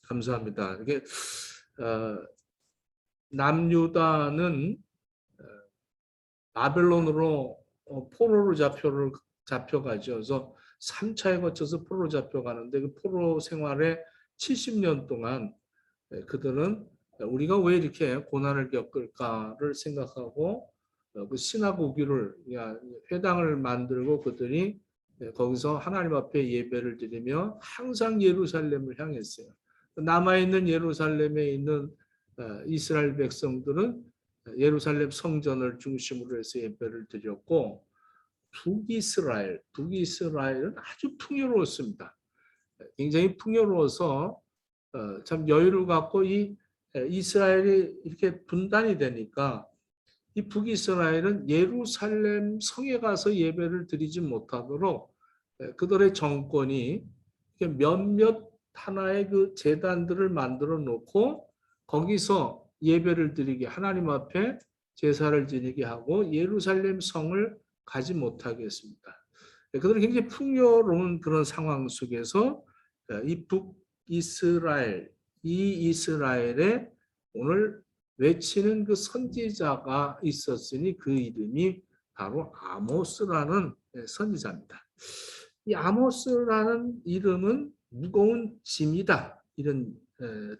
감사합니다. 이게 어, 남유다는 어, 바벨론으로 포로로 잡혀가죠. 그래서 3차에 거쳐서 포로로 잡혀가는데 그 포로 생활에 70년 동안 그들은 우리가 왜 이렇게 고난을 겪을까를 생각하고 그 시나고기를 회당을 만들고 그들이 거기서 하나님 앞에 예배를 드리며 항상 예루살렘을 향했어요. 남아있는 예루살렘에 있는 이스라엘 백성들은 예루살렘 성전을 중심으로 해서 예배를 드렸고 북이스라엘은 아주 풍요로웠습니다. 굉장히 풍요로워서 참 여유를 갖고 이 이스라엘이 이렇게 분단이 되니까 이 북이스라엘은 예루살렘 성에 가서 예배를 드리지 못하도록 그들의 정권이 몇몇 하나의 그 재단들을 만들어 놓고 거기서 예배를 드리게 하나님 앞에 제사를 지내게 하고 예루살렘 성을 가지 못하게 했습니다. 그들은 굉장히 풍요로운 그런 상황 속에서 이 북이스라엘, 이 이스라엘에 오늘 외치는 그 선지자가 있었으니 그 이름이 바로 아모스라는 선지자입니다. 이 아모스라는 이름은 무거운 짐이다 이런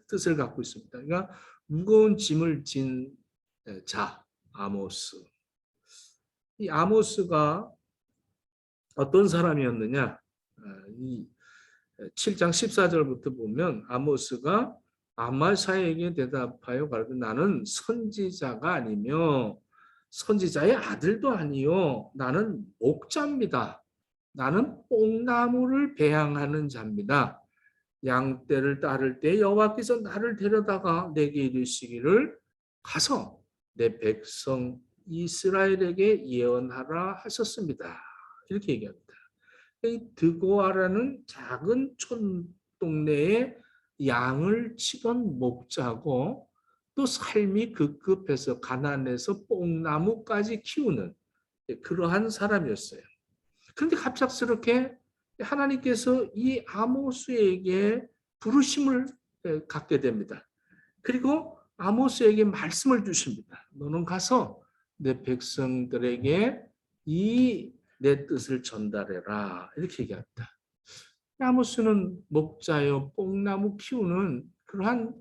뜻을 갖고 있습니다. 그러니까 무거운 짐을 진 자, 아모스. 이 아모스가 어떤 사람이었느냐? 이 7장 14절부터 보면 아모스가 아마사에게 대답하여 가로되 나는 선지자가 아니며 선지자의 아들도 아니요 나는 목자입니다. 나는 뽕나무를 배양하는 자입니다. 양떼를 따를 때 여호와께서 나를 데려다가 내게 이르시기를 가서 내 백성 이스라엘에게 예언하라 하셨습니다. 이렇게 얘기합니다. 이 드고아라는 작은 촌 동네에 양을 치던 목자고 또 삶이 급급해서 가난해서 뽕나무까지 키우는 그러한 사람이었어요. 그런데 갑작스럽게 하나님께서 이 아모스에게 부르심을 갖게 됩니다. 그리고 아모스에게 말씀을 주십니다. 너는 가서 내 백성들에게 이 내 뜻을 전달해라. 이렇게 얘기합니다. 아모스는 목자여 뽕나무 키우는 그러한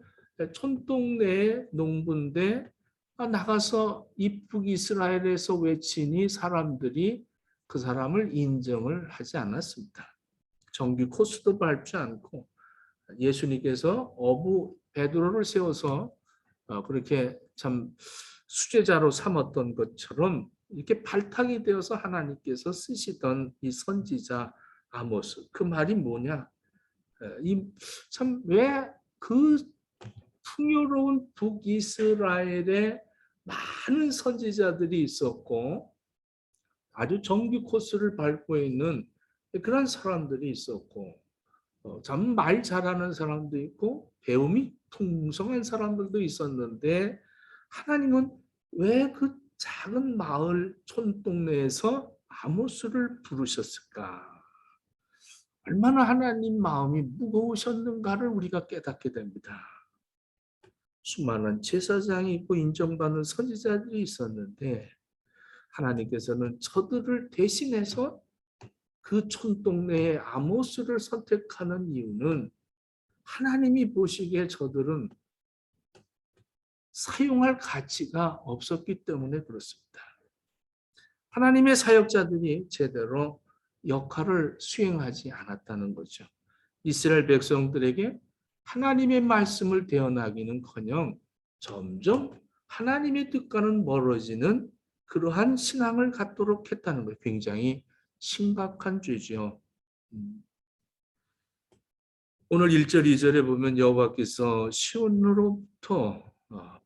촌동네의 농부인데 나가서 이북 이스라엘에서 외치니 사람들이 그 사람을 인정을 하지 않았습니다. 정규 코스도 밟지 않고 예수님께서 어부 베드로를 세워서 그렇게 참 수제자로 삼았던 것처럼 이렇게 발탁이 되어서 하나님께서 쓰시던 이 선지자 아모스 그 말이 뭐냐? 참 왜 그 풍요로운 북이스라엘에 많은 선지자들이 있었고 아주 정규 코스를 밟고 있는 그런 사람들이 있었고 참 말 잘하는 사람도 있고 배움이 풍성한 사람들도 있었는데 하나님은 왜 그 작은 마을 촌동네에서 아모스를 부르셨을까? 얼마나 하나님 마음이 무거우셨는가를 우리가 깨닫게 됩니다. 수많은 제사장이 있고 인정받는 선지자들이 있었는데 하나님께서는 저들을 대신해서 그 촌동네에 아모스를 선택하는 이유는 하나님이 보시기에 저들은 사용할 가치가 없었기 때문에 그렇습니다. 하나님의 사역자들이 제대로 역할을 수행하지 않았다는 거죠. 이스라엘 백성들에게 하나님의 말씀을 대언하기는커녕 점점 하나님의 뜻과는 멀어지는 그러한 신앙을 갖도록 했다는 거예요. 굉장히 심각한 죄죠. 오늘 1절, 2절에 보면 여호와께서 시온으로부터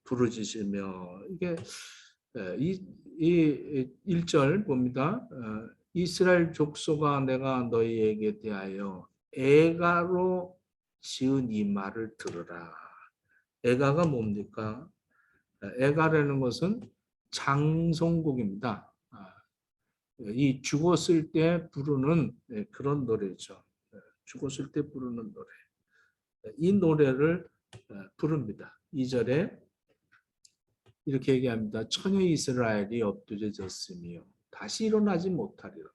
부르짖으며 이게 이 1절 봅니다. 이스라엘 족속아 내가 너희에게 대하여 애가로 지은 이 말을 들으라. 애가가 뭡니까? 애가라는 것은 장송곡입니다. 이 죽었을 때 부르는 그런 노래죠. 죽었을 때 부르는 노래. 이 노래를 부릅니다. 2절에 이렇게 얘기합니다. 처녀 이스라엘이 엎드려졌으며 다시 일어나지 못하리로다.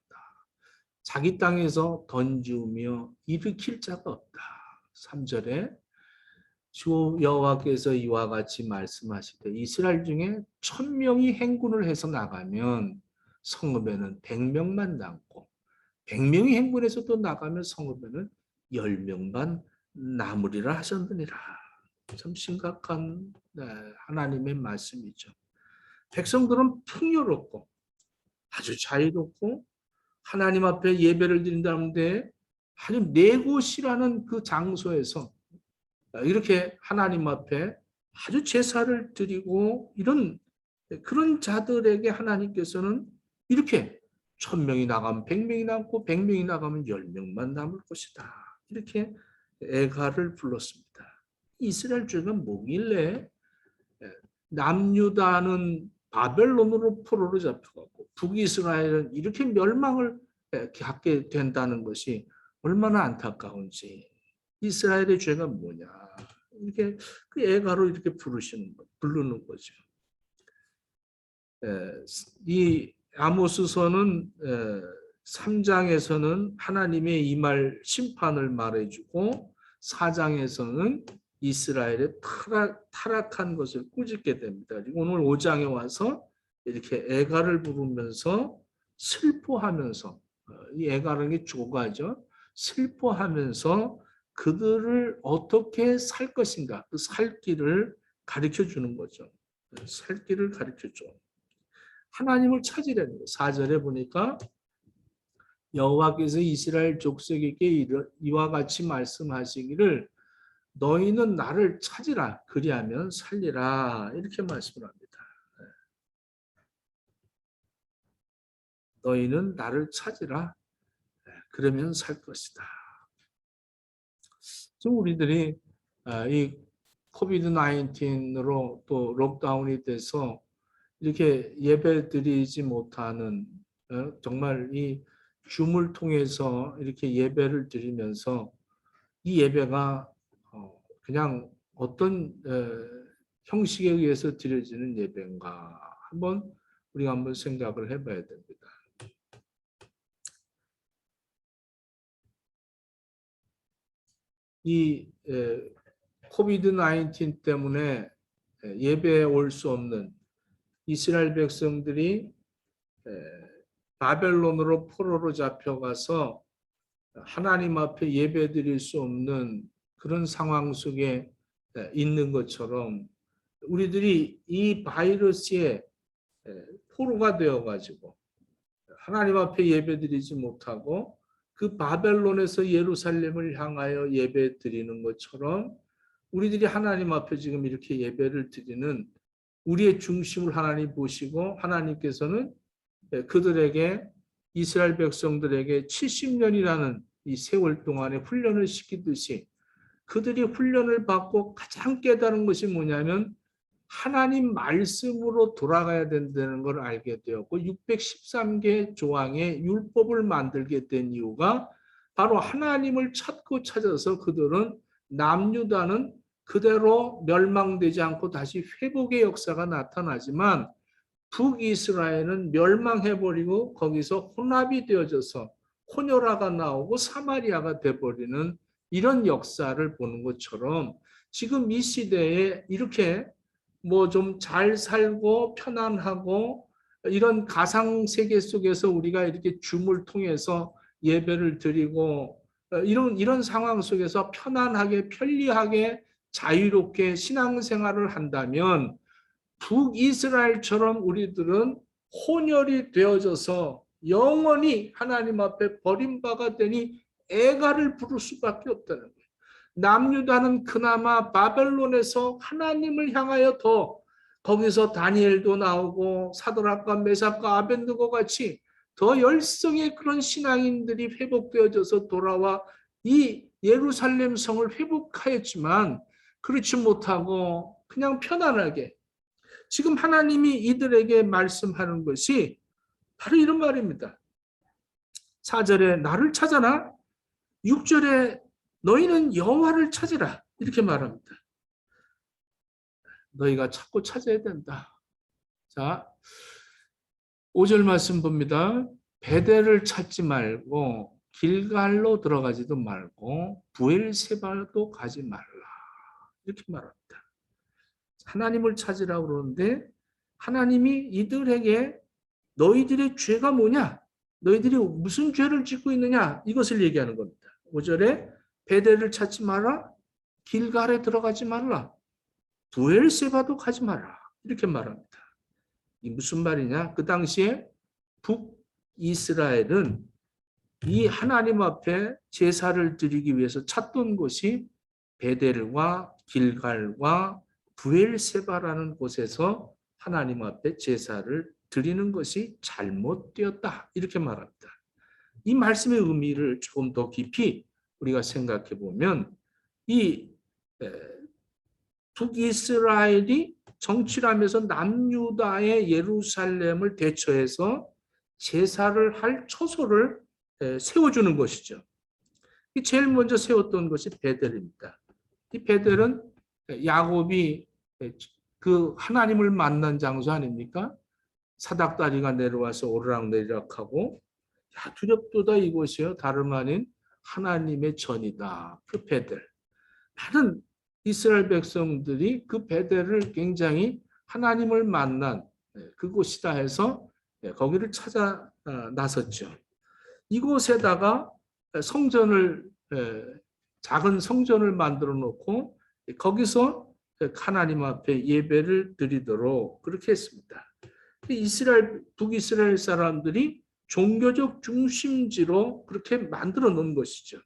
자기 땅에서 던지우며 일으킬 자가 없다. 3절에 주 여호와께서 이와 같이 말씀하시되 이스라엘 중에 1000명이 행군을 해서 나가면 성읍에는 100명만 남고 100명이 행군해서 또 나가면 성읍에는 10명만 남으리라 하셨느니라. 참 심각한 하나님의 말씀이죠. 백성들은 풍요롭고 아주 자유롭고 하나님 앞에 예배를 드린다는데 아주 네 곳이라는 그 장소에서 이렇게 하나님 앞에 아주 제사를 드리고 이런 그런 자들에게 하나님께서는 이렇게 1000명이 나가면 100명이 남고 100명이 나가면 10명만 남을 것이다. 이렇게 애가를 불렀습니다. 이스라엘 죄가 뭐길래 남유다는 바벨론으로 포로로 잡혀가고 북이스라엘은 이렇게 멸망을 갖게 된다는 것이 얼마나 안타까운지. 이스라엘의 죄가 뭐냐. 이렇게 그 애가로 이렇게 부르는 거죠. 이 아모스서는 3장에서는 하나님의 임할 심판을 말해주고 4장에서는 이스라엘의 타락한 것을 꾸짖게 됩니다. 그리고 오늘 5장에 와서 이렇게 애가를 부르면서 슬퍼하면서 이 애가라는 게 조가죠. 슬퍼하면서 그들을 어떻게 살 것인가 그 살 길을 가르쳐 주는 거죠. 살 길을 가르쳐 줘. 하나님을 찾으려는 거예요. 4절에 보니까 여호와께서 이스라엘 족속에게 이와 같이 말씀하시기를 너희는 나를 찾으라 그리하면 살리라 이렇게 말씀을 합니다. 너희는 나를 찾으라 그러면 살 것이다. 지금 우리들이 이 코비드 19으로 또 록다운이 돼서 이렇게 예배 드리지 못하는 정말 이 줌을 통해서 이렇게 예배를 드리면서 이 예배가 그냥 어떤 형식에 의해서 드려지는 예배인가 우리가 한번 생각을 해봐야 됩니다. 이 코비드 19 때문에 예배에 올 수 없는 이스라엘 백성들이 바벨론으로 포로로 잡혀가서 하나님 앞에 예배 드릴 수 없는 그런 상황 속에 있는 것처럼 우리들이 이 바이러스에 포로가 되어가지고 하나님 앞에 예배 드리지 못하고 그 바벨론에서 예루살렘을 향하여 예배 드리는 것처럼 우리들이 하나님 앞에 지금 이렇게 예배를 드리는 우리의 중심을 하나님 보시고 하나님께서는 그들에게 이스라엘 백성들에게 70년이라는 이 세월 동안에 훈련을 시키듯이 그들이 훈련을 받고 가장 깨달은 것이 뭐냐면 하나님 말씀으로 돌아가야 된다는 걸 알게 되었고 613개 조항의 율법을 만들게 된 이유가 바로 하나님을 찾고 찾아서 그들은 남유다는 그대로 멸망되지 않고 다시 회복의 역사가 나타나지만 북이스라엘은 멸망해버리고 거기서 혼합이 되어져서 호녀라가 나오고 사마리아가 돼버리는 이런 역사를 보는 것처럼 지금 이 시대에 이렇게 뭐 좀 잘 살고 편안하고 이런 가상 세계 속에서 우리가 이렇게 줌을 통해서 예배를 드리고 이런 상황 속에서 편안하게 편리하게 자유롭게 신앙생활을 한다면 북이스라엘처럼 우리들은 혼혈이 되어져서 영원히 하나님 앞에 버림바가 되니 애가를 부를 수밖에 없다는 거예요. 남유다는 그나마 바벨론에서 하나님을 향하여 더 거기서 다니엘도 나오고 사드락과 메삭과 아벤느고 같이 더 열성의 그런 신앙인들이 회복되어져서 돌아와 이 예루살렘 성을 회복하였지만 그렇지 못하고 그냥 편안하게 지금 하나님이 이들에게 말씀하는 것이 바로 이런 말입니다. 4절에 나를 찾아라. 6절에 너희는 여호와를 찾으라. 이렇게 말합니다. 너희가 찾고 찾아야 된다. 자, 5절 말씀 봅니다. 베델을 찾지 말고 길갈로 들어가지도 말고 부엘세바도 가지 말라. 이렇게 말합니다. 하나님을 찾으라고 그러는데 하나님이 이들에게 너희들의 죄가 뭐냐? 너희들이 무슨 죄를 짓고 있느냐? 이것을 얘기하는 겁니다. 5절에 베델을 찾지 마라. 길갈에 들어가지 말라. 부엘세바도 가지 마라. 이렇게 말합니다. 이 무슨 말이냐? 그 당시에 북이스라엘은 이 하나님 앞에 제사를 드리기 위해서 찾던 곳이 베델과 길갈과 부엘세바라는 곳에서 하나님 앞에 제사를 드리는 것이 잘못되었다. 이렇게 말합니다. 이 말씀의 의미를 조금 더 깊이 우리가 생각해 보면 이 북이스라엘이 정치를 하면서 남유다의 예루살렘을 대처해서 제사를 할 처소를 세워주는 것이죠. 제일 먼저 세웠던 것이 베델입니다. 이 베델은 야곱이 그 하나님을 만난 장소 아닙니까? 사닥다리가 내려와서 오르락내리락하고 야 두렵도다 이곳이요 다름 아닌 하나님의 전이다. 그 베델. 많은 이스라엘 백성들이 그 베델을 굉장히 하나님을 만난 그곳이다 해서 거기를 찾아 나섰죠. 이곳에다가 성전을 작은 성전을 만들어 놓고 거기서 하나님 앞에 예배를 드리도록 그렇게 했습니다. 북이스라엘 사람들이 종교적 중심지로 그렇게 만들어 놓은 것이죠.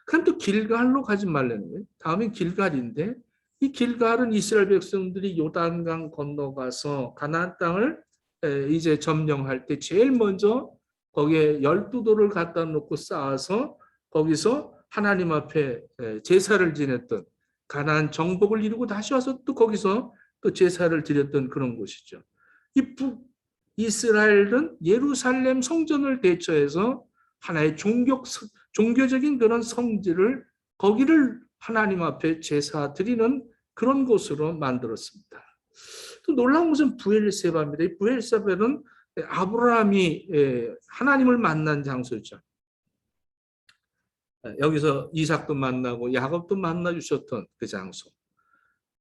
그럼 또 길갈로 가지 말라는 거예요. 다음엔 길갈인데 이 길갈은 이스라엘 백성들이 요단강 건너가서 가나안 땅을 이제 점령할 때 제일 먼저 거기에 12돌을 갖다 놓고 쌓아서 거기서 하나님 앞에 제사를 지냈던 가나안 정복을 이루고 다시 와서 또 거기서 또 제사를 드렸던 그런 곳이죠. 이 북이스라엘은 예루살렘 성전을 대처해서 하나의 종교적인 그런 성지를 거기를 하나님 앞에 제사 드리는 그런 곳으로 만들었습니다. 또 놀라운 것은 부엘세바입니다. 이 부엘세바는 아브라함이 하나님을 만난 장소죠. 여기서 이삭도 만나고 야곱도 만나 주셨던 그 장소.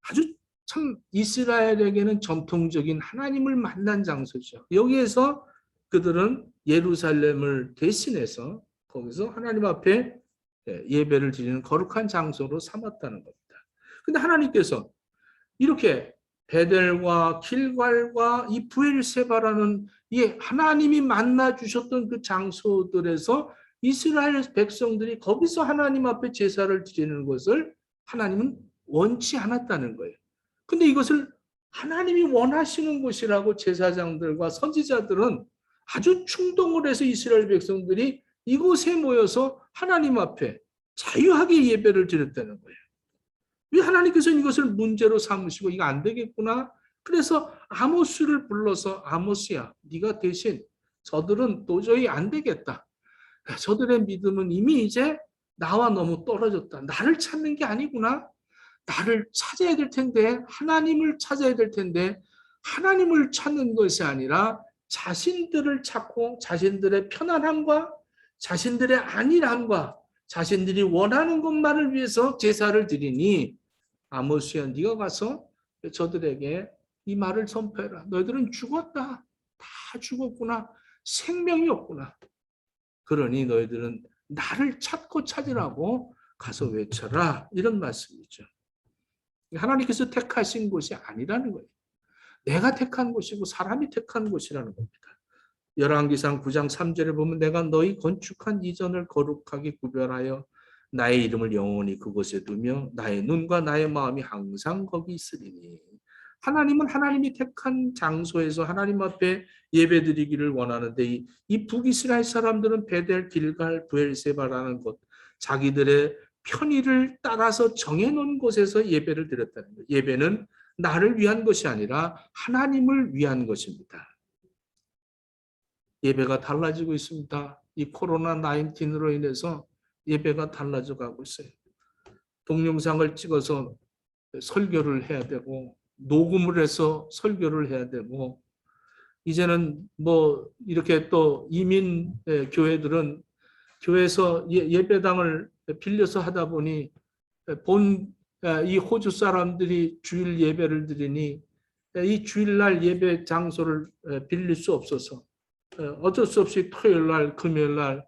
아주 참 이스라엘에게는 전통적인 하나님을 만난 장소죠. 여기에서 그들은 예루살렘을 대신해서 거기서 하나님 앞에 예배를 드리는 거룩한 장소로 삼았다는 겁니다. 근데 하나님께서 이렇게 베델과 길갈과 이 부엘세바라는 이 하나님이 만나 주셨던 그 장소들에서 이스라엘 백성들이 거기서 하나님 앞에 제사를 드리는 것을 하나님은 원치 않았다는 거예요. 근데 이것을 하나님이 원하시는 곳이라고 제사장들과 선지자들은 아주 충동을 해서 이스라엘 백성들이 이곳에 모여서 하나님 앞에 자유하게 예배를 드렸다는 거예요. 왜 하나님께서는 이것을 문제로 삼으시고 이거 안 되겠구나. 그래서 아모스를 불러서 아모스야, 네가 대신 저들은 도저히 안 되겠다. 저들의 믿음은 이미 이제 나와 너무 떨어졌다. 나를 찾는 게 아니구나. 나를 찾아야 될 텐데, 하나님을 찾아야 될 텐데, 하나님을 찾는 것이 아니라 자신들을 찾고 자신들의 편안함과 자신들의 안일함과 자신들이 원하는 것만을 위해서 제사를 드리니 아모스야 네가 가서 저들에게 이 말을 선포해라. 너희들은 죽었다. 다 죽었구나. 생명이 없구나. 그러니 너희들은 나를 찾고 찾으라고 가서 외쳐라. 이런 말씀이죠. 하나님께서 택하신 곳이 아니라는 거예요. 내가 택한 곳이고 사람이 택한 곳이라는 겁니다. 열왕기상 9장 3절에 보면 내가 너희 건축한 이전을 거룩하게 구별하여 나의 이름을 영원히 그곳에 두며 나의 눈과 나의 마음이 항상 거기 있으리니. 하나님은 하나님이 택한 장소에서 하나님 앞에 예배드리기를 원하는데 이 북이스라엘 사람들은 베델, 길갈, 부엘세바라는 곳 자기들의 편의를 따라서 정해놓은 곳에서 예배를 드렸다는 거예요. 예배는 나를 위한 것이 아니라 하나님을 위한 것입니다. 예배가 달라지고 있습니다. 이 코로나 19로 인해서 예배가 달라져 가고 있어요. 동영상을 찍어서 설교를 해야 되고 녹음을 해서 설교를 해야 되고 이제는 뭐 이렇게 또 이민 교회들은 교회에서 예배당을 빌려서 하다 보니 본 이 호주 사람들이 주일 예배를 드리니 이 주일날 예배 장소를 빌릴 수 없어서 어쩔 수 없이 토요일날 금요일날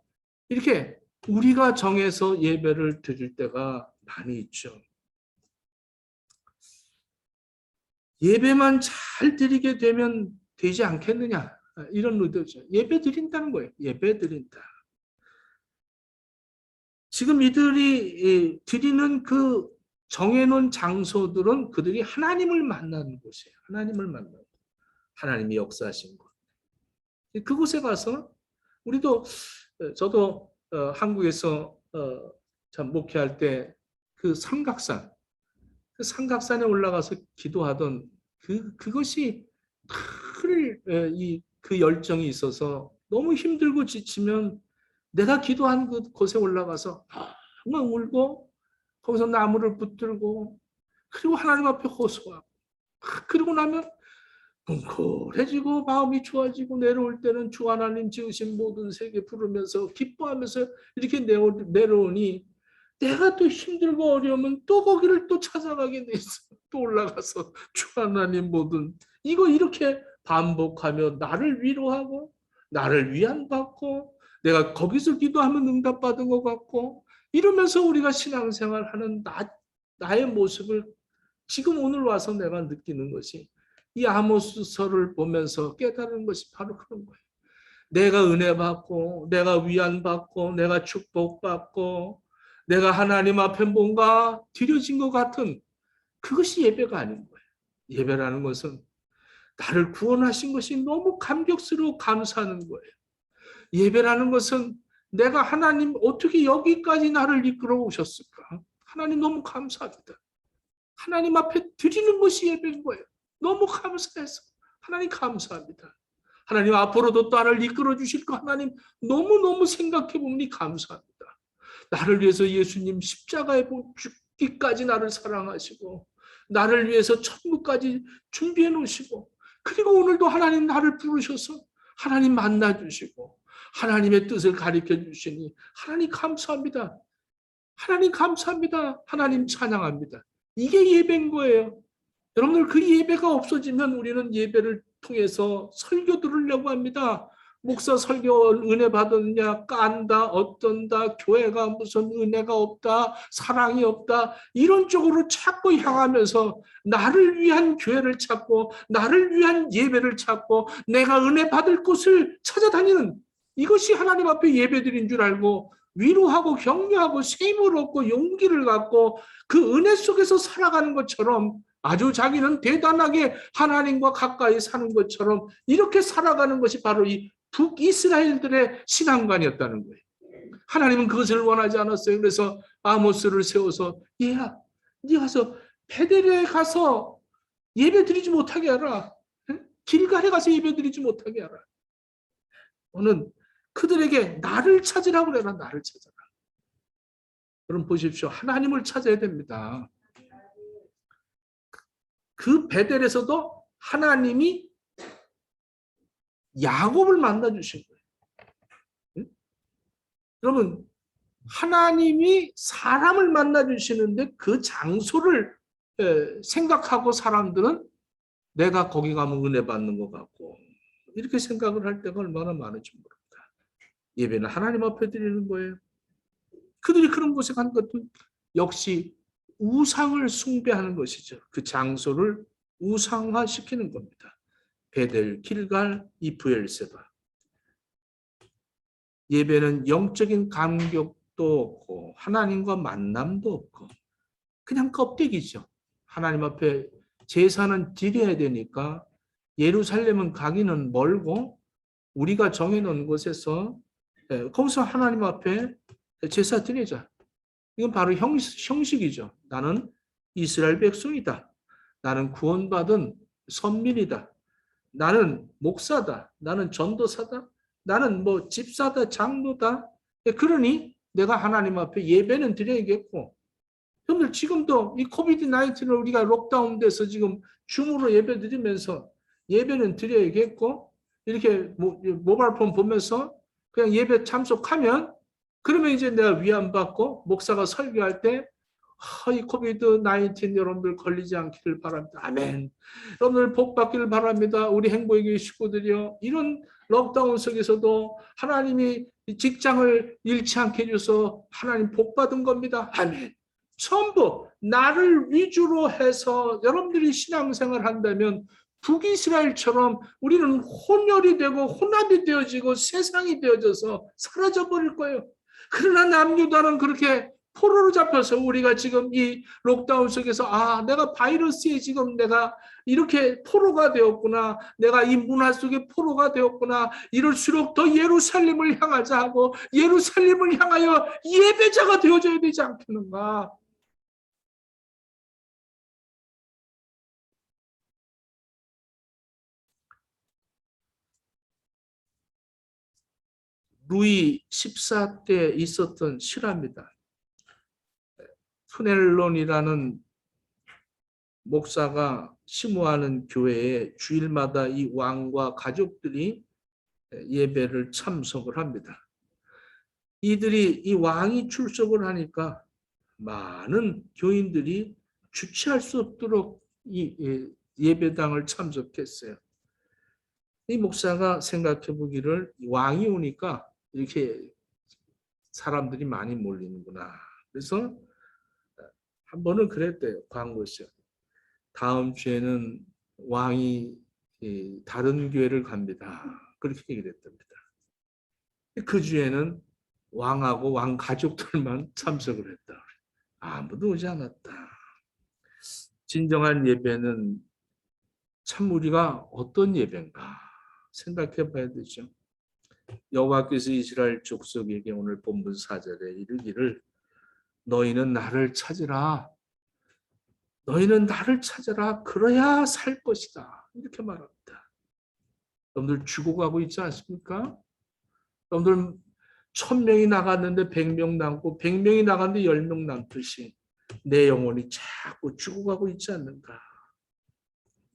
이렇게 우리가 정해서 예배를 드릴 때가 많이 있죠. 예배만 잘 드리게 되면 되지 않겠느냐 이런 의도죠. 예배 드린다는 거예요. 예배 드린다. 지금 이들이 드리는 그 정해놓은 장소들은 그들이 하나님을 만나는 곳이에요. 하나님을 만나는 곳. 하나님이 역사하신 곳. 그곳에 가서 우리도 저도 한국에서 참 목회할 때 그 삼각산 그 삼각산에 올라가서 기도하던 그것이 그 열정이 있어서 너무 힘들고 지치면 내가 기도한 그곳에 올라가서 막 울고 거기서 나무를 붙들고 그리고 하나님 앞에 호소하고 그리고 나면 뭉클해지고 마음이 좋아지고 내려올 때는 주 하나님 지으신 모든 세계 부르면서 기뻐하면서 이렇게 내려오니 내가 또 힘들고 어려우면 또 거기를 또 찾아가게 돼 있어. 또 올라가서 주 하나님 모든 이거 이렇게 반복하며 나를 위로하고 나를 위안받고 내가 거기서 기도하면 응답받은 것 같고 이러면서 우리가 신앙생활하는 나의 모습을 지금 오늘 와서 내가 느끼는 것이 이 아모스서를 보면서 깨달은 것이 바로 그런 거예요. 내가 은혜 받고 내가 위안 받고 내가 축복받고 내가 하나님 앞에 뭔가 드려진 것 같은 그것이 예배가 아닌 거예요. 예배라는 것은 나를 구원하신 것이 너무 감격스러워 감사하는 거예요. 예배라는 것은 내가 하나님 어떻게 여기까지 나를 이끌어 오셨을까? 하나님 너무 감사합니다. 하나님 앞에 드리는 것이 예배인 거예요. 너무 감사해서 하나님 감사합니다. 하나님 앞으로도 나를 이끌어 주실 거 하나님 너무너무 생각해 보니 감사합니다. 나를 위해서 예수님 십자가에 죽기까지 나를 사랑하시고 나를 위해서 천국까지 준비해 놓으시고 그리고 오늘도 하나님 나를 부르셔서 하나님 만나 주시고 하나님의 뜻을 가르쳐 주시니 하나님 감사합니다. 하나님 감사합니다. 하나님 찬양합니다. 이게 예배인 거예요. 여러분들 그 예배가 없어지면 우리는 예배를 통해서 설교 들으려고 합니다. 목사 설교 은혜 받았냐 깐다 어떤다 교회가 무슨 은혜가 없다 사랑이 없다 이런 쪽으로 자꾸 향하면서 나를 위한 교회를 찾고 나를 위한 예배를 찾고 내가 은혜 받을 곳을 찾아다니는 이것이 하나님 앞에 예배드린 줄 알고 위로하고 격려하고 셈을 얻고 용기를 갖고 그 은혜 속에서 살아가는 것처럼 아주 자기는 대단하게 하나님과 가까이 사는 것처럼 이렇게 살아가는 것이 바로 이 북이스라엘들의 신앙관이었다는 거예요. 하나님은 그것을 원하지 않았어요. 그래서 아모스를 세워서 얘야 네 가서 베델에 가서 예배 드리지 못하게 하라. 길갈에 가서 예배 드리지 못하게 하라. 너는 그들에게 나를 찾으라고 그래라. 나를 찾아라. 여러분 보십시오. 하나님을 찾아야 됩니다. 그 베델에서도 하나님이 야곱을 만나 주신 거예요. 여러분 하나님이 사람을 만나 주시는데 그 장소를 생각하고 사람들은 내가 거기 가면 은혜 받는 것 같고 이렇게 생각을 할 때가 얼마나 많은지 모릅니다. 예배는 하나님 앞에 드리는 거예요. 그들이 그런 곳에 간 것도 역시 우상을 숭배하는 것이죠. 그 장소를 우상화시키는 겁니다. 베델, 길갈, 이브엘세바. 예배는 영적인 감격도 없고 하나님과 만남도 없고 그냥 껍데기죠. 하나님 앞에 제사는 드려야 되니까 예루살렘은 가기는 멀고 우리가 정해놓은 곳에서 거기서 하나님 앞에 제사 드리자. 이건 바로 형식이죠. 나는 이스라엘 백성이다. 나는 구원받은 선민이다. 나는 목사다. 나는 전도사다. 나는 뭐 집사다, 장로다. 그러니 내가 하나님 앞에 예배는 드려야겠고, 여러분들 지금도 이 코비드 19을 우리가 록다운 돼서 지금 줌으로 예배 드리면서 예배는 드려야겠고, 이렇게 모바일폰 보면서 그냥 예배 참석하면, 그러면 이제 내가 위안받고 목사가 설교할 때 이 코비드 19 여러분들 걸리지 않기를 바랍니다. 아멘. 여러분들 복 받기를 바랍니다. 우리 행복의 식구들이요. 이런 록다운 속에서도 하나님이 직장을 잃지 않게 해줘서 하나님 복 받은 겁니다. 아멘. 전부 나를 위주로 해서 여러분들이 신앙생활 한다면 북이스라엘처럼 우리는 혼혈이 되고 혼합이 되어지고 세상이 되어져서 사라져버릴 거예요. 그러나 남유다는 그렇게 포로로 잡혀서 우리가 지금 이 록다운 속에서 내가 바이러스에 지금 내가 이렇게 포로가 되었구나. 내가 이 문화 속에 포로가 되었구나. 이럴수록 더 예루살렘을 향하자 하고 예루살렘을 향하여 예배자가 되어져야 되지 않겠는가. 루이 14 때 있었던 실화입니다. 푸넬론이라는 목사가 심호하는 교회에 주일마다 이 왕과 가족들이 예배를 참석을 합니다. 이들이 이 왕이 출석을 하니까 많은 교인들이 주체할 수 없도록 이 예배당을 참석했어요. 이 목사가 생각해 보기를 왕이 오니까 이렇게 사람들이 많이 몰리는구나. 그래서 한 번은 그랬대요. 광고에서. 다음 주에는 왕이 다른 교회를 갑니다. 그렇게 얘기를 했답니다. 그 주에는 왕하고 왕 가족들만 참석을 했다. 아무도 오지 않았다. 진정한 예배는 참 우리가 어떤 예배인가 생각해 봐야 되죠. 여호와께서 이스라엘 족속에게 오늘 본문 4절에 이르기를 너희는 나를 찾으라. 너희는 나를 찾아라. 그래야 살 것이다. 이렇게 말합니다. 여러분들 죽어가고 있지 않습니까? 여러분들 1000명이 나갔는데 100명 남고 100명이 나갔는데 10명 남듯이 내 영혼이 자꾸 죽어가고 있지 않는가.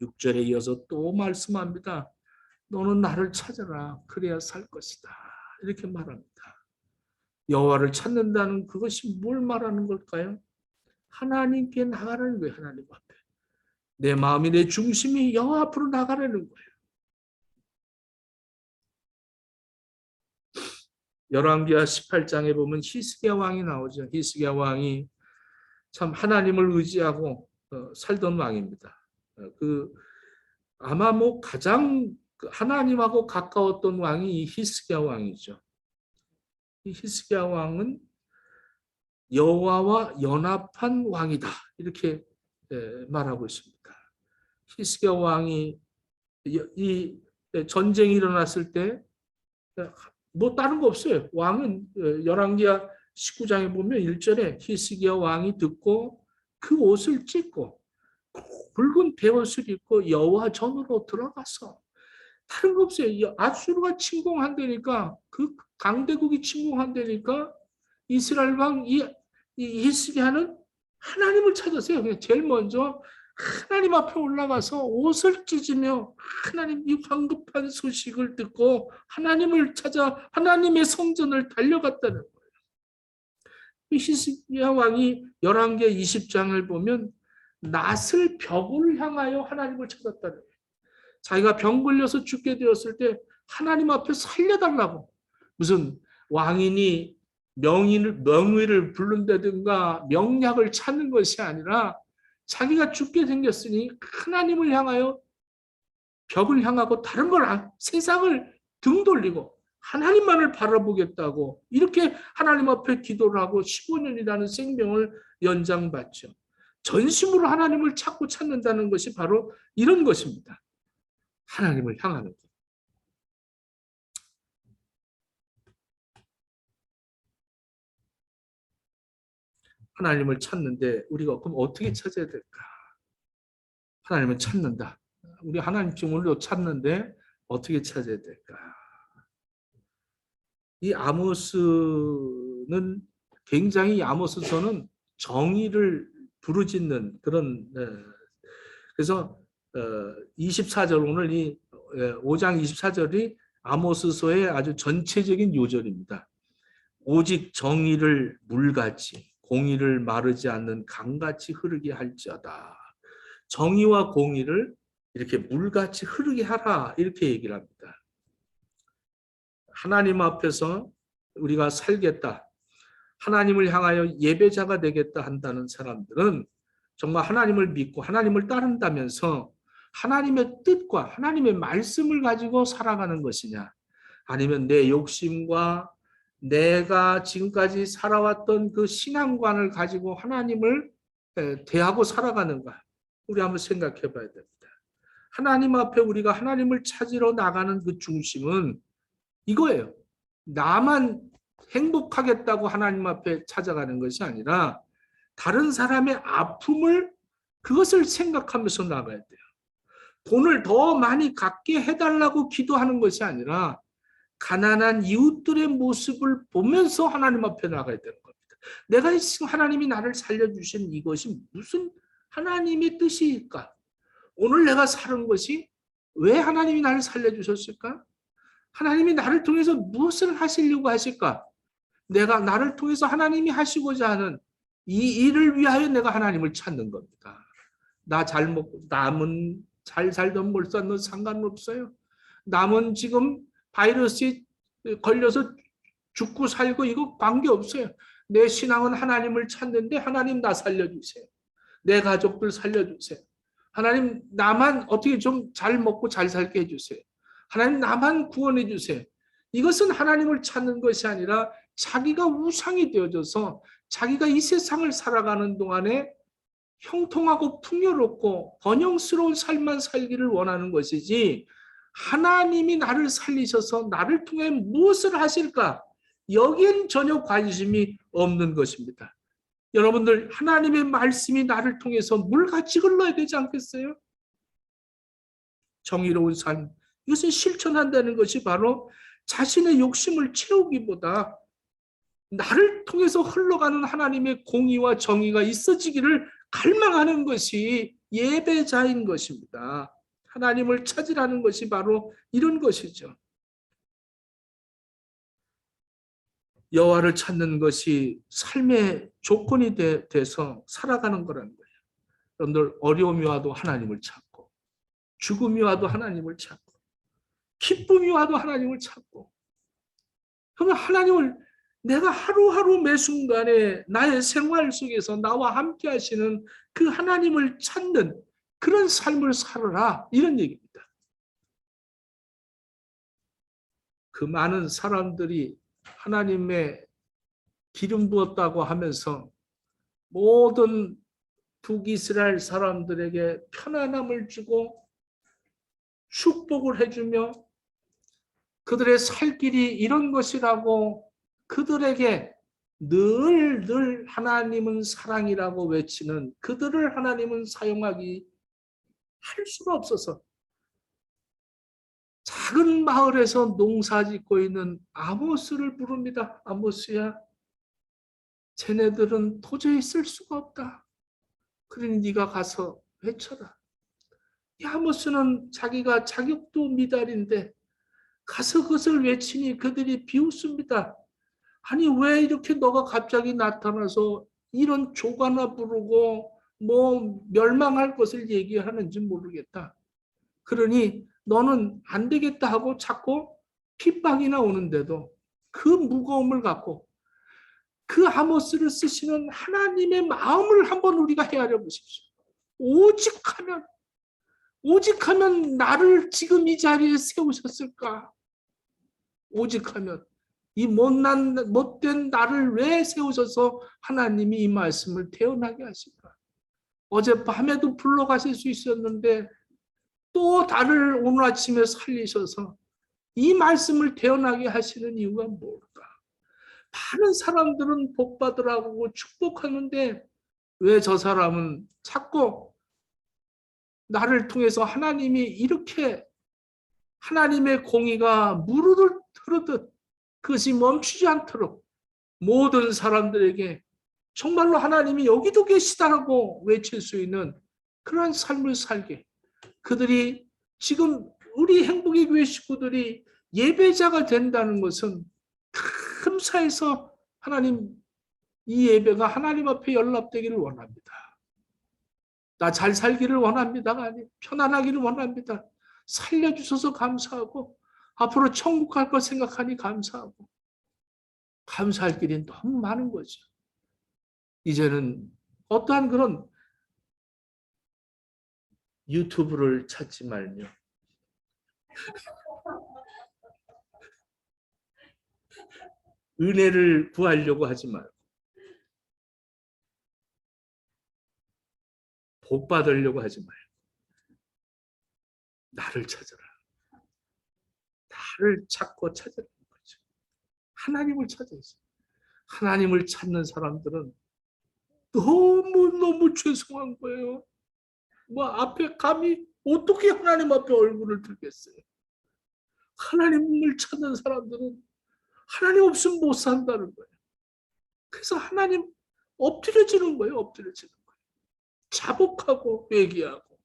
6절에 이어서 또 말씀합니다. 너는 나를 찾아라. 그래야 살 것이다. 이렇게 말합니다. 여호와를 찾는다는 그것이 뭘 말하는 걸까요? 하나님께 나가라는 거예요. 하나님 앞에. 내 마음이 내 중심이 여호와 앞으로 나가라는 거예요. 열왕기하 18장에 보면 히스기야 왕이 나오죠. 히스기야 왕이 참 하나님을 의지하고 살던 왕입니다. 아마 가장 하나님하고 가까웠던 왕이 이 히스기야 왕이죠. 이 히스기야 왕은 여호와와 연합한 왕이다. 이렇게 말하고 있습니다. 히스기야 왕이 이 전쟁이 일어났을 때 다른 거 없어요. 왕은 열왕기하 19장에 보면 1절에 히스기야 왕이 듣고 그 옷을 찢고 붉은 베옷을 입고 여호와 전으로 들어가서 다른 거 없어요. 아수르가 침공한다니까 그 강대국이 침공한다니까 이스라엘 왕 이 히스기야는 하나님을 찾았어요. 그냥 제일 먼저 하나님 앞에 올라가서 옷을 찢으며 하나님 이 황급한 소식을 듣고 하나님을 찾아 하나님의 성전을 달려갔다는 거예요. 히스기야 왕이 열왕기하 20장을 보면 낫을 벽을 향하여 하나님을 찾았다는 거예요. 자기가 병 걸려서 죽게 되었을 때 하나님 앞에 살려달라고 무슨 왕인이 명의를 부른다든가 명약을 찾는 것이 아니라 자기가 죽게 생겼으니 하나님을 향하여 벽을 향하고 다른 걸 세상을 등 돌리고 하나님만을 바라보겠다고 이렇게 하나님 앞에 기도를 하고 15년이라는 생명을 연장받죠. 전심으로 하나님을 찾는다는 것이 바로 이런 것입니다. 하나님을 향하는 것. 하나님을 찾는데 우리가 그럼 어떻게 찾아야 될까? 하나님을 찾는다. 우리 하나님 지금 오늘도 찾는데 어떻게 찾아야 될까? 이 아모스 아모스는 굉장히 아모스서는 정의를 부르짖는 그런 그래서 24절 오늘 이 5장 24절이 아모스서의 아주 전체적인 요절입니다. 오직 정의를 물같이 공의를 마르지 않는 강같이 흐르게 할지어다. 정의와 공의를 이렇게 물같이 흐르게 하라 이렇게 얘기를 합니다. 하나님 앞에서 우리가 살겠다. 하나님을 향하여 예배자가 되겠다 한다는 사람들은 정말 하나님을 믿고 하나님을 따른다면서 하나님의 뜻과 하나님의 말씀을 가지고 살아가는 것이냐, 아니면 내 욕심과 내가 지금까지 살아왔던 그 신앙관을 가지고 하나님을 대하고 살아가는가, 우리 한번 생각해 봐야 됩니다. 하나님 앞에 우리가 하나님을 찾으러 나가는 그 중심은 이거예요. 나만 행복하겠다고 하나님 앞에 찾아가는 것이 아니라 다른 사람의 아픔을 그것을 생각하면서 나가야 돼요. 돈을 더 많이 갖게 해달라고 기도하는 것이 아니라 가난한 이웃들의 모습을 보면서 하나님 앞에 나가야 되는 겁니다. 내가 지금 하나님이 나를 살려주신 이것이 무슨 하나님의 뜻일까? 오늘 내가 사는 것이 왜 하나님이 나를 살려주셨을까? 하나님이 나를 통해서 무엇을 하시려고 하실까? 내가 나를 통해서 하나님이 하시고자 하는 이 일을 위하여 내가 하나님을 찾는 겁니다. 나 잘 먹고 남은 잘 살던 못 살던 상관없어요. 남은 지금 바이러스에 걸려서 죽고 살고 이거 관계없어요. 내 신앙은 하나님을 찾는데 하나님 나 살려주세요. 내 가족들 살려주세요. 하나님 나만 어떻게 좀 잘 먹고 잘 살게 해주세요. 하나님 나만 구원해 주세요. 이것은 하나님을 찾는 것이 아니라 자기가 우상이 되어져서 자기가 이 세상을 살아가는 동안에 형통하고 풍요롭고 번영스러운 삶만 살기를 원하는 것이지, 하나님이 나를 살리셔서 나를 통해 무엇을 하실까? 여기엔 전혀 관심이 없는 것입니다. 여러분들, 하나님의 말씀이 나를 통해서 물같이 흘러야 되지 않겠어요? 정의로운 삶, 이것은 실천한다는 것이 바로 자신의 욕심을 채우기보다 나를 통해서 흘러가는 하나님의 공의와 정의가 있어지기를 갈망하는 것이 예배자인 것입니다. 하나님을 찾으라는 것이 바로 이런 것이죠. 여호와를 찾는 것이 삶의 조건이 돼서 살아가는 거라는 거예요. 여러분들, 어려움이 와도 하나님을 찾고, 죽음이 와도 하나님을 찾고, 기쁨이 와도 하나님을 찾고, 그러면 하나님을 내가 하루하루 매 순간에 나의 생활 속에서 나와 함께 하시는 그 하나님을 찾는 그런 삶을 살아라, 이런 얘기입니다. 그 많은 사람들이 하나님의 기름 부었다고 하면서 모든 북이스라엘 사람들에게 편안함을 주고 축복을 해주며 그들의 살 길이 이런 것이라고 그들에게 늘 하나님은 사랑이라고 외치는 그들을 하나님은 사용하기 할 수가 없어서 작은 마을에서 농사 짓고 있는 아모스를 부릅니다. 아모스야, 쟤네들은 도저히 쓸 수가 없다. 그러니 네가 가서 외쳐라. 이 아모스는 자기가 자격도 미달인데 가서 그것을 외치니 그들이 비웃습니다. 아니, 왜 이렇게 너가 갑자기 나타나서 이런 조가나 부르고 뭐 멸망할 것을 얘기하는지 모르겠다. 그러니 너는 안 되겠다 하고 자꾸 핍박이나 오는데도 그 무거움을 갖고 그 아모스를 쓰시는 하나님의 마음을 한번 우리가 헤아려 보십시오. 오직하면 나를 지금 이 자리에 세우셨을까? 오직하면 이 못된 나를 왜 세우셔서 하나님이 이 말씀을 태어나게 하실까? 어젯밤에도 불러가실 수 있었는데 또 나를 오늘 아침에 살리셔서 이 말씀을 태어나게 하시는 이유가 뭘까? 많은 사람들은 복 받으라고 축복하는데 왜 저 사람은 자꾸 나를 통해서 하나님이 이렇게 하나님의 공의가 무르르 흐르듯 그것이 멈추지 않도록 모든 사람들에게 정말로 하나님이 여기도 계시다라고 외칠 수 있는 그러한 삶을 살게, 그들이 지금 우리 행복의 교회 식구들이 예배자가 된다는 것은 감사해서 하나님, 이 예배가 하나님 앞에 연락되기를 원합니다. 나 잘 살기를 원합니다가 아니에요. 편안하기를 원합니다. 살려주셔서 감사하고 앞으로 천국 갈 것 생각하니 감사하고, 감사할 길이 너무 많은 거죠. 이제는 어떠한 그런 유튜브를 찾지 말며 은혜를 구하려고 하지 말고 복 받으려고 하지 말고 나를 찾아라. 나를 찾고 찾으라는 거죠. 하나님을 찾아야지. 하나님을 찾는 사람들은 너무너무 죄송한 거예요. 뭐 앞에 감히 어떻게 하나님 앞에 얼굴을 들겠어요. 하나님을 찾는 사람들은 하나님 없으면 못 산다는 거예요. 그래서 하나님 엎드려지는 거예요. 엎드려지는 거예요. 자복하고 회개하고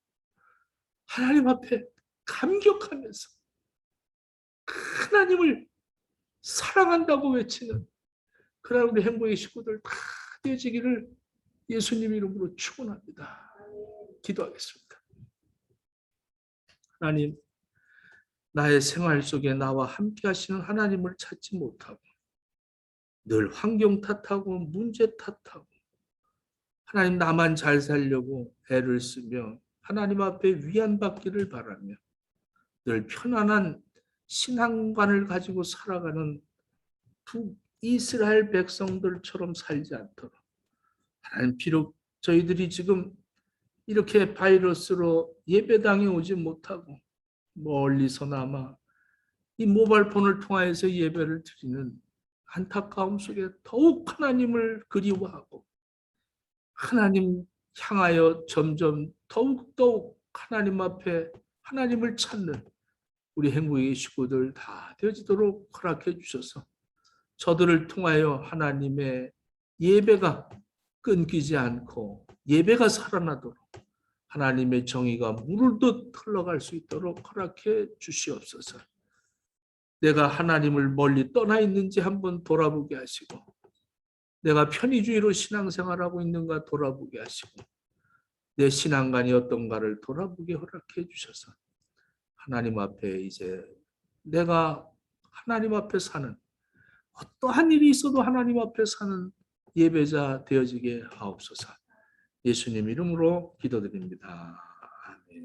하나님 앞에 감격하면서 하나님을 사랑한다고 외치는 그런 우리 행복의 식구들 다 되어지기를 예수님 이름으로 축원합니다. 기도하겠습니다. 하나님, 나의 생활 속에 나와 함께 하시는 하나님을 찾지 못하고 늘 환경 탓하고 문제 탓하고 하나님 나만 잘 살려고 애를 쓰며 하나님 앞에 위안받기를 바라며 늘 편안한 신앙관을 가지고 살아가는 이스라엘 백성들처럼 살지 않도록 하나님, 비록 저희들이 지금 이렇게 바이러스로 예배당에 오지 못하고 멀리서나마 이 모바일폰을 통하여서 예배를 드리는 안타까움 속에 더욱 하나님을 그리워하고 하나님 향하여 점점 더욱더욱 하나님 앞에 하나님을 찾는 우리 행복의 식구들 다 되어지도록 허락해 주셔서 저들을 통하여 하나님의 예배가 끊기지 않고 예배가 살아나도록 하나님의 정의가 물을 듯 흘러갈 수 있도록 허락해 주시옵소서. 내가 하나님을 멀리 떠나 있는지 한번 돌아보게 하시고 내가 편의주의로 신앙생활하고 있는가 돌아보게 하시고 내 신앙관이 어떤가를 돌아보게 허락해 주셔서 하나님 앞에 이제 내가 하나님 앞에 사는 어떠한 일이 있어도 하나님 앞에 사는 예배자 되어지게 하옵소서. 예수님 이름으로 기도드립니다. 아멘.